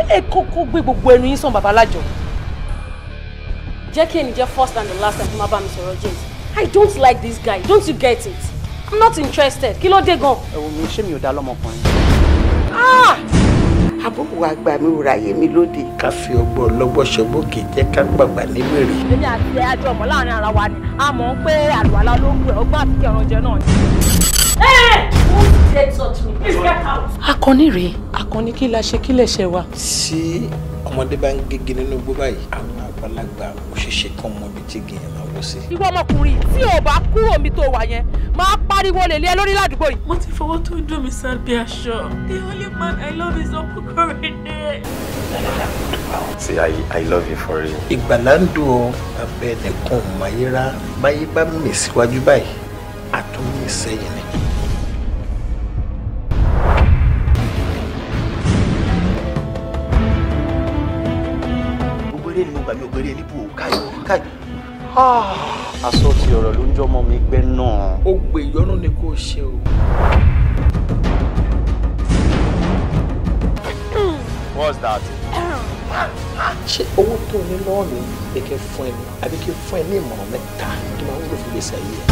ẹ kọ́kọ́ gbé gbogbo ẹnu yín sàn bàbá lájọ. Jẹ́ kí ẹni jẹ́ first and the last time fún bá mi sọ̀rọ̀ James. I don't like this guy. Don't you get it? I'm not interested. Kí ló dé gan? Ẹ wo mi ṣé mi ò dá lọ́mọkùnrin. Àbúrò àgbà mi ò ráyè mi lóde. Ká fi ọgbọ́n ọlọ́gbọ́n ṣọgbọ́n kì í jẹ́ ká gbàgbà níwèrè. Èmi àti ẹ àjọ ọmọ láàrin ara wa ni a mọ̀ pé àlùwàlá ló ń gbé ọgbọ́n àti kẹrànjẹ náà ni. Don't dare touch me. Please get out. Akọni rèé. Akọni kí la ṣe kí lè ṣe wa. Tí ọmọdé bá ń gègé nínú igbó báyìí, àwọn àgbàlagbà òṣìṣẹ́ kan mọ ibi tí gèèyàn máa wọ́ sí. Ìwọ ọmọkùnrin tí ò bá kúrò mi tó wà yẹn máa pariwo lè lé ẹ lórí ládùúgbò yìí. Mo ti fọwọ́ tó dùn mí sábẹ́ aṣọ. The only man I love is Ọmọkùnrin. See, I love you for real. Ìgbàlá ń dùn ọ́ abẹ́ nìkan mayera báyé bá mi síwájú báyìí àtúnmí sẹ́yìn ni. Gbogbo eré ni mo gbà mí ògbéré níbù káì. Aṣọ ti ọ̀rọ̀ ló ń jọ́ mọ́ mi gbẹ́ náà. Ó gbé ìyọ́nú ni kò ṣe o. What's that? Ṣé owó tó ní lọ́wọ́ mi pé kí n fún ẹ ní àbí kí n fún ẹ ní ìmọ̀ràn mẹ́ta tó máa ń wúlò fún gbèsè ayé ẹ?